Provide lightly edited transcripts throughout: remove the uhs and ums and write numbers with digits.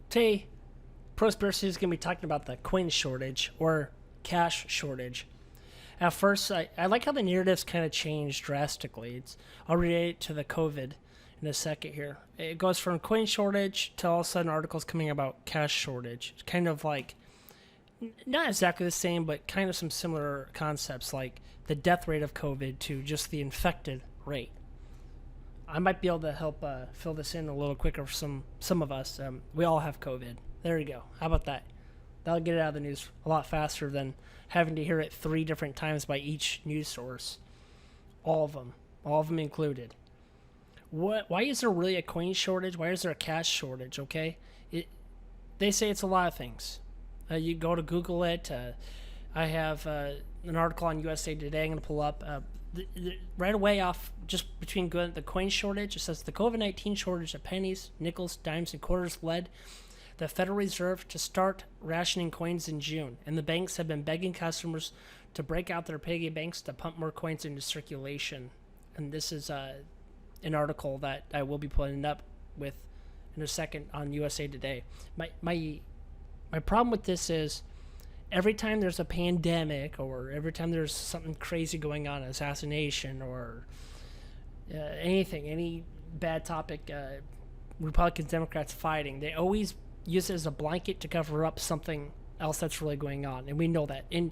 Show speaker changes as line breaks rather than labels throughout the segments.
Today, Spiracy is going to be talking about the coin shortage or cash shortage. At first, I like how the narratives kind of changed drastically. I'll relate it to the COVID in a second here. It goes from coin shortage to all of a sudden articles coming about cash shortage. It's kind of like, not exactly the same, but kind of some similar concepts like the death rate of COVID to just the infected rate. I might be able to help fill this in a little quicker for some of us. We all have COVID. There you go. How about that? That'll get it out of the news a lot faster than having to hear it 3 different times by each news source. All of them included. Why is there really a coin shortage? Why is there a cash shortage? Okay, they say it's a lot of things. You go to Google it. I have an article on USA Today. I'm going to pull up right away off just between the coin shortage. It says the COVID-19 shortage of pennies, nickels, dimes, and quarters led the Federal Reserve to start rationing coins in June, and the banks have been begging customers to break out their piggy banks to pump more coins into circulation. And this is an article that I will be putting up with in a second on USA Today. My problem with this is every time there's a pandemic or every time there's something crazy going on, assassination or anything, any bad topic, Republicans, Democrats fighting, they always use it as a blanket to cover up something else that's really going on, and we know that. And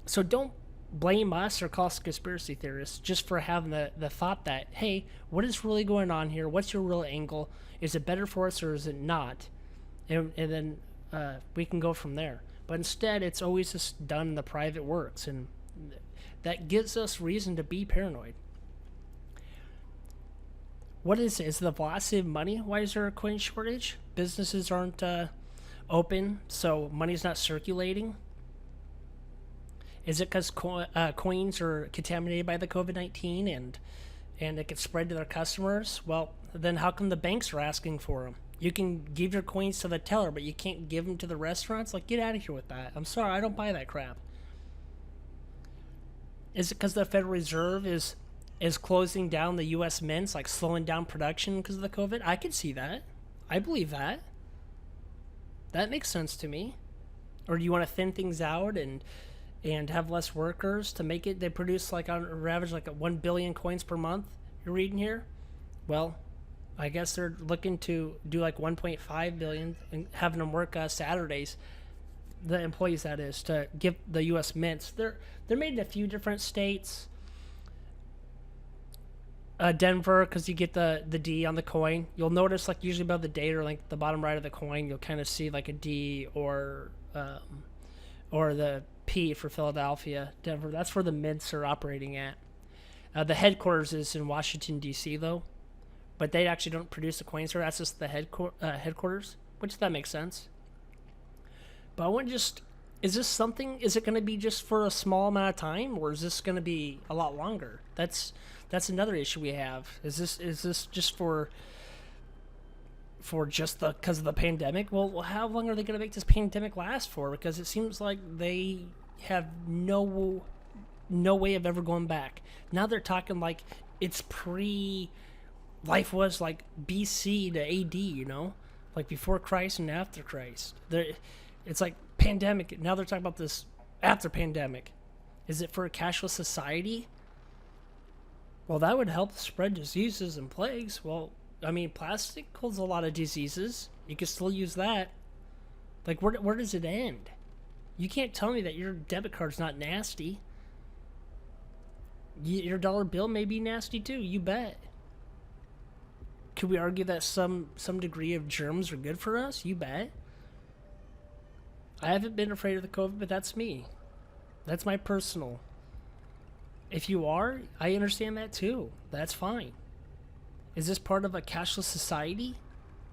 so don't blame us or call us conspiracy theorists just for having the thought that, hey, what is really going on here? What's your real angle? Is it better for us or is it not? And then we can go from there. But instead, it's always just done in the private works, and that gives us reason to be paranoid. What is it? Is it the velocity of money? Why is there a coin shortage? Businesses aren't open, so money's not circulating. Is it because coins are contaminated by the COVID-19 and it gets spread to their customers? Well, then how come the banks are asking for them? You can give your coins to the teller, but you can't give them to the restaurants? Like, get out of here with that. I'm sorry, I don't buy that crap. Is it because the Federal Reserve is closing down the U.S. mints, like slowing down production because of the COVID? I could see that. I believe that. That makes sense to me. Or do you want to thin things out and have less workers to make it? They produce like on average like 1 billion coins per month. You're reading here? Well, I guess they're looking to do like 1.5 billion and having them work Saturdays. The employees, that is, to give the U.S. mints. They're made in a few different states. Denver, because you get the D on the coin. You'll notice, like, usually above the date or like the bottom right of the coin, you'll kind of see like a D or the P for Philadelphia. Denver, that's where the mints are operating at. The headquarters is in Washington, D.C., though, but they actually don't produce the coins there. That's just the headquarters, which that makes sense. But I want is it going to be just for a small amount of time, or is this going to be a lot longer? That's another issue we have. Is this just for just because of the pandemic? Well, how long are they going to make this pandemic last for? Because it seems like they have no way of ever going back. Now they're talking like it's life was like BC to AD, like before Christ and after Christ. It's like pandemic. Now they're talking about this after pandemic. Is it for a cashless society? Well, that would help spread diseases and plagues. Well, I mean, plastic holds a lot of diseases. You can still use that. Like, where does it end? You can't tell me that your debit card's not nasty. Your dollar bill may be nasty too, you bet. Could we argue that some degree of germs are good for us? You bet. I haven't been afraid of the COVID, but that's me. That's my personal. If you are, I understand that too. That's fine. Is this part of a cashless society?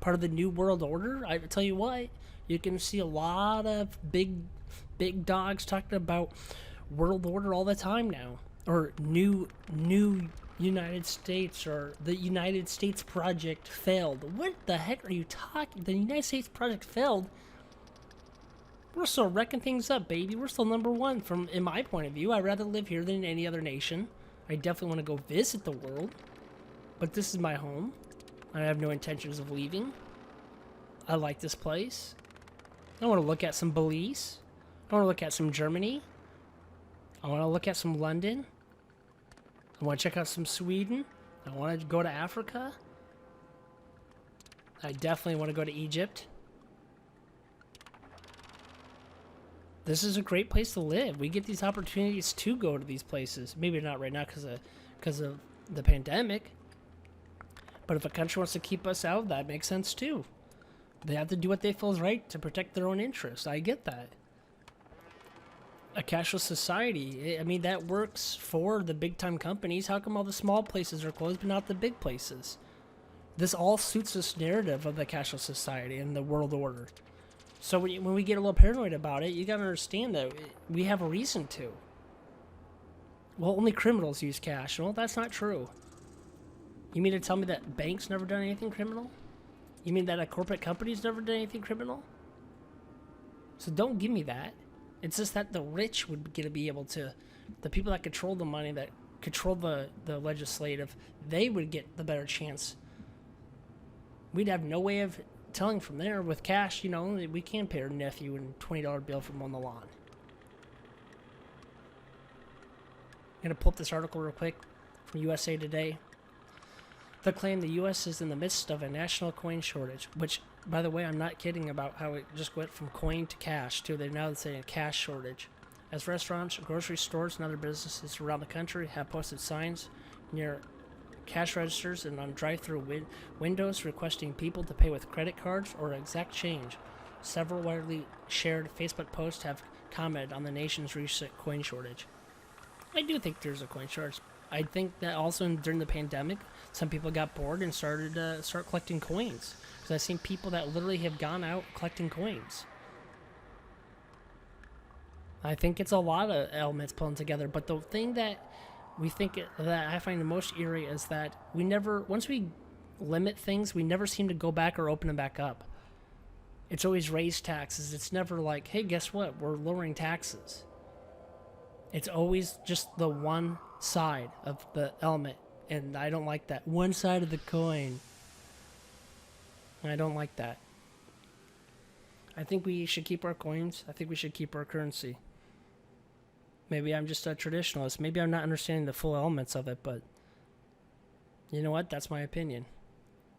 Part of the new world order? I tell you what, you can see a lot of big dogs talking about world order all the time now. Or new United States, or the United States project failed. What the heck are you talking? The United States project failed? We're still wrecking things up, baby. We're still number one in my point of view. I'd rather live here than in any other nation. I definitely want to go visit the world. But this is my home. I have no intentions of leaving. I like this place. I want to look at some Belize. I want to look at some Germany. I want to look at some London. I want to check out some Sweden. I want to go to Africa. I definitely want to go to Egypt. This is a great place to live. We get these opportunities to go to these places. Maybe not right now because of the pandemic. But if a country wants to keep us out, that makes sense too. They have to do what they feel is right to protect their own interests. I get that. A cashless society, I mean, that works for the big-time companies. How come all the small places are closed but not the big places? This all suits this narrative of the cashless society and the world order. So when we get a little paranoid about it, you gotta understand that we have a reason to. Well, only criminals use cash. Well, that's not true. You mean to tell me that banks never done anything criminal? You mean that a corporate company's never done anything criminal? So don't give me that. It's just that the rich would get to be able to, the people that control the money, that control the legislative, they would get the better chance. We'd have no way of telling from there. With cash, you know, we can pay our nephew a $20 bill from on the lawn. I'm going to pull up this article real quick from USA Today. They claim the U.S. is in the midst of a national coin shortage, which, by the way, I'm not kidding about how it just went from coin to cash to they're now saying a cash shortage. As restaurants, grocery stores, and other businesses around the country have posted signs near cash registers and on drive-through windows requesting people to pay with credit cards or exact change. Several widely shared Facebook posts have commented on the nation's recent coin shortage. I do think there's a coin shortage. I think that also during the pandemic, some people got bored and started collecting coins. Because I've seen people that literally have gone out collecting coins. I think it's a lot of elements pulling together. But the thing that that I find the most eerie is that once we limit things, we never seem to go back or open them back up. It's always raise taxes. It's never like, hey, guess what? We're lowering taxes. It's always just the one side of the element, and I don't like that. One side of the coin. I don't like that. I think we should keep our coins. I think we should keep our currency. Maybe I'm just a traditionalist. Maybe I'm not understanding the full elements of it, but you know what? That's my opinion.